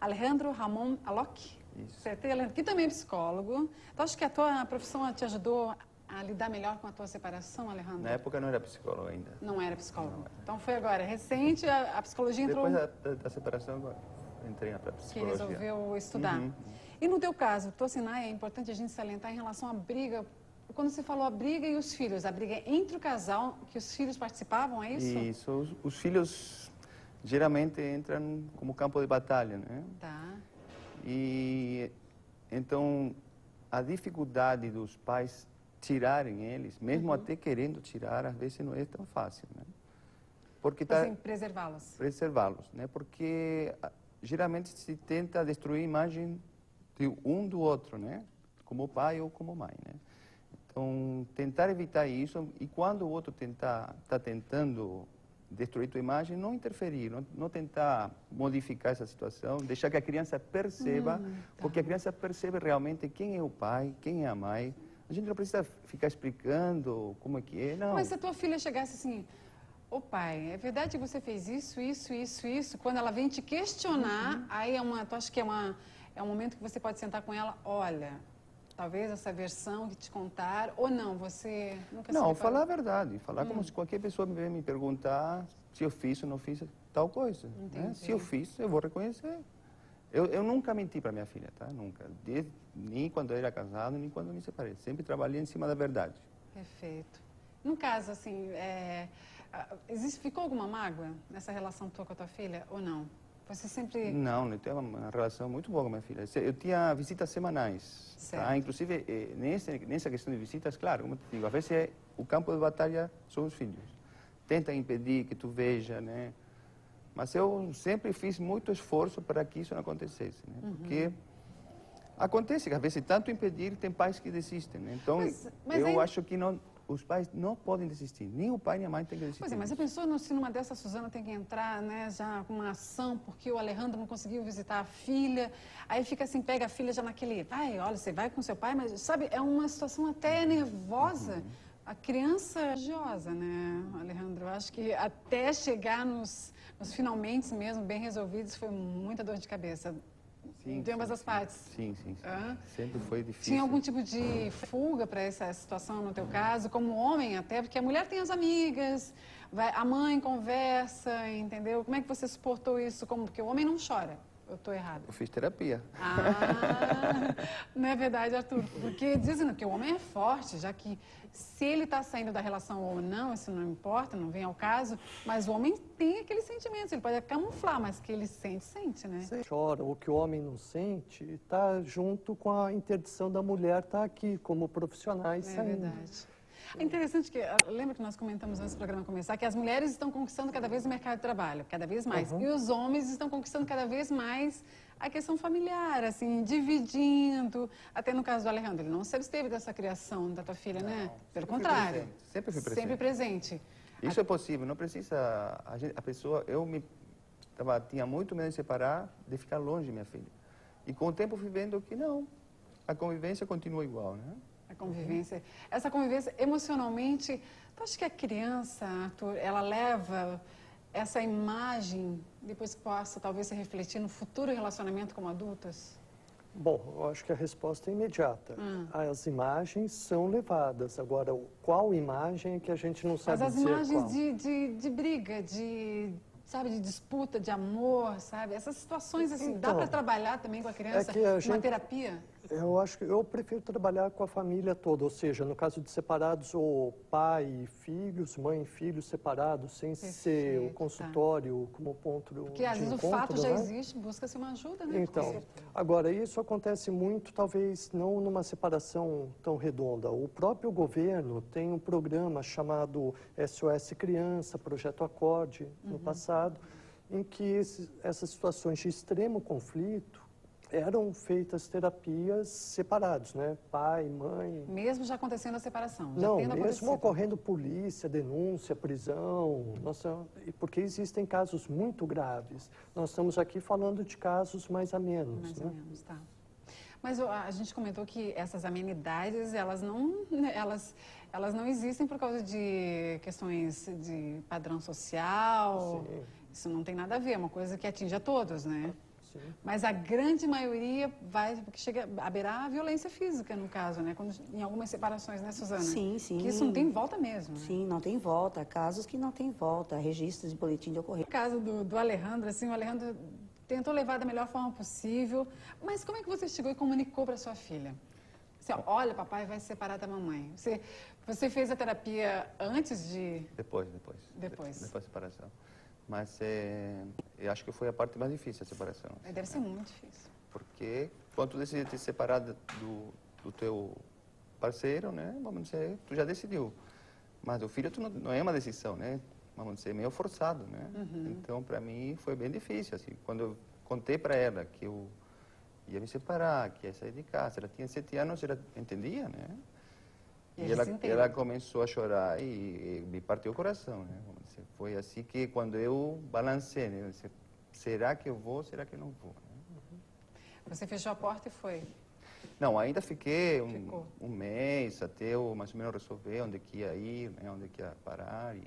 Alejandro Ramon Alok. Isso. Acertei, Alejandro, que também é psicólogo. Então, acho que a tua profissão te ajudou a lidar melhor com a tua separação, Alejandro? Na época não era psicólogo ainda. Não era psicólogo. Não era. Então, foi agora, recente, a psicologia entrou... Depois da separação, agora entrei para a Que psicologia. resolveu estudar. Uhum. E no teu caso, Tosinai, é importante a gente salientar em relação à briga. Quando você falou a briga e os filhos, a briga entre o casal, que os filhos participavam, é isso? Isso, os filhos geralmente entram como campo de batalha, né? Tá. E então a dificuldade dos pais tirarem eles, mesmo até querendo tirar, às vezes não é tão fácil, né? Porque Assim, preservá-los. preservá-los, né? Porque geralmente se tenta destruir a imagem de um do outro, né? Como pai ou como mãe, né? Então, tentar evitar isso, e quando o outro está tentando destruir tua imagem, não interferir, não tentar modificar essa situação, deixar que a criança perceba, porque a criança percebe realmente quem é o pai, quem é a mãe. A gente não precisa ficar explicando como é que é, não. Mas se a tua filha chegasse assim, ô pai, é verdade que você fez isso, quando ela vem te questionar, aí tu acha que é um momento que você pode sentar com ela, olha, talvez essa versão que te contar, ou não, você nunca se Não, preparou? falar a verdade, falar como se qualquer pessoa me vier me perguntar se eu fiz ou não fiz tal coisa. Né? Entendi. Se eu fiz, eu vou reconhecer. Eu nunca menti para minha filha, tá? Nunca. Nem quando eu era casado, nem quando me separei. Sempre trabalhei em cima da verdade. Perfeito. No caso, assim, ficou alguma mágoa nessa relação tua com a tua filha, ou não? Você sempre... Não, eu tenho uma relação muito boa com minha filha. Eu tinha visitas semanais. Certo. Tá? Inclusive, nessa questão de visitas, claro, como eu te digo, às vezes o campo de batalha são os filhos. Tenta impedir que tu veja, né? Mas eu sempre fiz muito esforço para que isso não acontecesse, né? Porque acontece que às vezes tanto impedir, tem pais que desistem, né? Então, mas eu aí... acho que os pais não podem desistir. Nem o pai nem a mãe tem que desistir. Pois é, mas a pessoa, se numa dessa, a Suzana tem que entrar, né, já com uma ação, porque o Alejandro não conseguiu visitar a filha, aí fica assim, pega a filha já naquele, vai, olha, você vai com seu pai, mas, sabe, é uma situação até nervosa. A criança é religiosa, né, Alejandro? Eu acho que até chegar nos finalmente mesmo, bem resolvidos, foi muita dor de cabeça. Sim, de ambas as partes. Sim. Sempre foi difícil. Tinha algum tipo de fuga para essa situação no teu caso, como homem até, porque a mulher tem as amigas, a mãe conversa, entendeu? Como é que você suportou isso? Porque o homem não chora. Eu estou errada. Eu fiz terapia. Não é verdade, Arthur? Porque dizem que o homem é forte, já que se ele está saindo da relação ou não, isso não importa, não vem ao caso, mas o homem tem aqueles sentimentos, ele pode camuflar, mas que ele sente, né? Você chora, o que o homem não sente, está junto com a interdição da mulher estar aqui, como profissionais saindo. É verdade. É interessante que, lembra que nós comentamos antes do programa começar, que as mulheres estão conquistando cada vez o mercado de trabalho, cada vez mais. E os homens estão conquistando cada vez mais a questão familiar, assim, dividindo. Até no caso do Alejandro, ele não se absteve dessa criação da tua filha, né? Pelo contrário. Sempre fui presente. Sempre presente. Isso é possível, não precisa... A pessoa... tinha muito medo de separar, de ficar longe de minha filha. E com o tempo fui vendo que não, a convivência continua igual, né? A convivência. Essa convivência emocionalmente, tu acha que a criança, Arthur, ela leva essa imagem, depois que possa talvez se refletir no futuro relacionamento como adultas? Bom, eu acho que a resposta é imediata. As imagens são levadas. Agora, qual imagem é que a gente não sabe Mas as dizer imagens qual? de briga, sabe, de disputa, de amor, sabe? Essas situações, assim, dá Então, para trabalhar também com a criança uma terapia? Eu acho que eu prefiro trabalhar com a família toda, ou seja, no caso de separados, ou pai e filhos, mãe e filhos separados, sem ser o consultório como ponto de encontro. Porque às vezes o fato já existe, busca-se uma ajuda, né? Então, agora, isso acontece muito, talvez não numa separação tão redonda. O próprio governo tem um programa chamado SOS Criança, Projeto Acorde, no passado, em que essas situações de extremo conflito eram feitas terapias separados, né? Pai, mãe... Mesmo já acontecendo a separação? Não, mesmo ocorrendo polícia, denúncia, prisão, porque existem casos muito graves. Nós estamos aqui falando de casos mais amenos. Mais ou menos, tá. Mas a gente comentou que essas amenidades, elas não existem por causa de questões de padrão social. Sim. Isso não tem nada a ver, é uma coisa que atinge a todos, né? Sim. Mas a grande maioria vai, porque chega a beirar a violência física, no caso, né? Quando, em algumas separações, né, Suzana? Sim, sim. Que isso não tem volta mesmo, né? Sim, não tem volta. Há casos que não tem volta, registros de boletim de ocorrência. No caso do Alejandro, assim, o Alejandro tentou levar da melhor forma possível, mas como é que você chegou e comunicou para sua filha? Você, olha, papai vai se separar da mamãe. Você fez a terapia antes de... Depois da separação. Mas eu acho que foi a parte mais difícil, a separação. Deve ser muito difícil. Porque quando tu decide te separar do teu parceiro, né, vamos dizer, tu já decidiu. Mas o filho tu não é uma decisão, né? Vamos dizer, meio forçado, né? Então, para mim, foi bem difícil, assim. Quando eu contei para ela que eu ia me separar, que ia sair de casa, ela tinha 7 anos, ela entendia, né? E ela começou a chorar e me partiu o coração, né? Vamos dizer, foi assim que quando eu balancei, né? Eu disse, será que eu vou, será que eu não vou? Né? Você fechou a porta e foi? Não, ainda fiquei um mês até eu mais ou menos resolver onde que ia ir, né? Onde que ia parar e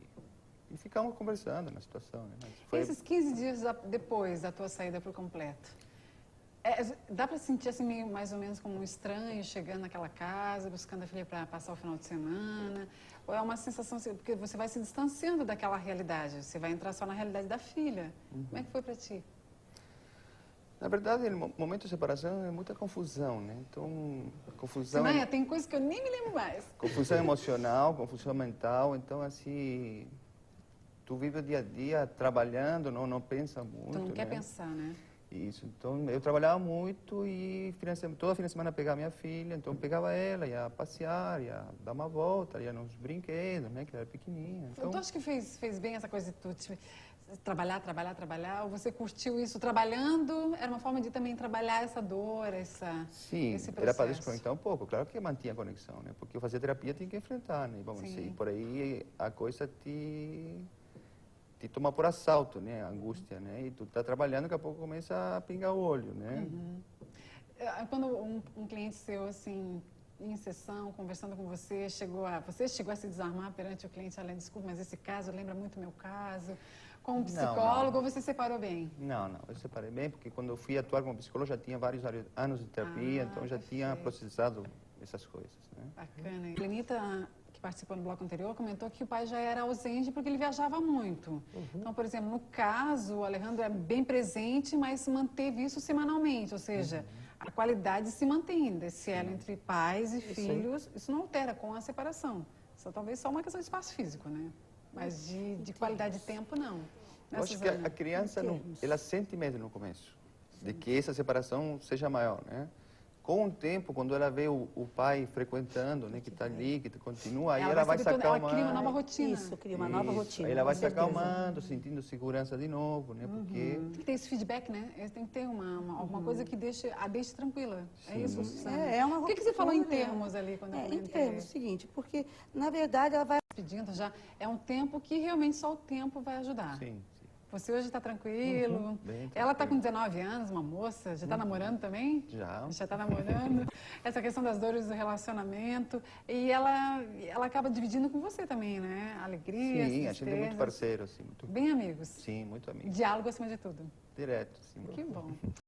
ficamos conversando na situação. Né? E esses 15 dias depois da tua saída por completo, dá para sentir assim meio mais ou menos como um estranho chegando naquela casa, buscando a filha para passar o final de semana? Ou é uma sensação, porque você vai se distanciando daquela realidade, você vai entrar só na realidade da filha. Como é que foi para ti? Na verdade, no momento de separação é muita confusão, né? Então, confusão... Maia, tem coisas que eu nem me lembro mais. Confusão emocional, confusão mental, então assim... Tu vive o dia a dia trabalhando, não pensa muito, Tu não quer né? pensar, né? Isso, então eu trabalhava muito e toda fim de semana pegava minha filha, então pegava ela, ia passear, ia dar uma volta, ia nos brinquedos, né, que ela era pequenininha. Então... Tu acha que fez bem essa coisa de tu trabalhar, ou você curtiu isso trabalhando? Era uma forma de também trabalhar essa dor, esse processo? Era para desconectar um pouco, claro que mantinha a conexão, né, porque eu fazia terapia tinha que enfrentar, né, vamos dizer, por aí a coisa te toma por assalto, né, a angústia, né, e tu tá trabalhando, daqui a pouco começa a pingar o olho, né. Quando um cliente seu, assim, em sessão, conversando com você chegou a se desarmar perante o cliente, além, desculpa, mas esse caso lembra muito o meu caso, como psicólogo, ou você separou bem? Não, eu separei bem, porque quando eu fui atuar como psicólogo, já tinha vários anos de terapia, então já tinha processado essas coisas, né. Bacana. A Clenita, que participou no bloco anterior, comentou que o pai já era ausente porque ele viajava muito. Então, por exemplo, no caso, o Alejandro é bem presente, mas manteve isso semanalmente, ou seja, a qualidade se mantém desse elo entre pais e filhos, isso não altera com a separação. Isso talvez só uma questão de espaço físico, né? Mas de qualidade de tempo, não. Eu acho que a criança, ela sente medo no começo, de que essa separação seja maior, né? Com o tempo, quando ela vê o pai frequentando, né, que está ali, que continua, aí ela vai se acalmando. Ela cria uma nova rotina. Isso, cria uma nova rotina. Aí ela vai se acalmando, sentindo segurança de novo, né, porque... Tem que ter esse feedback, né? Tem que ter alguma coisa que a deixe tranquila. É isso, Suzana? É uma O que você falou em termos ali quando eu comentei? Em termos, seguinte, porque, na verdade, ela vai... Pedindo já, é um tempo que realmente só o tempo vai ajudar. Sim. Você hoje está tranquilo. Bem Ela está com 19 anos, uma moça. Já está namorando também? Já. Já está namorando. Essa questão das dores do relacionamento. E ela acaba dividindo com você também, né? Alegria, sim, a gente é muito parceiro, assim. Muito... Bem amigos. Sim, muito amigos. Diálogo acima de tudo. Direto, sim. Que bom.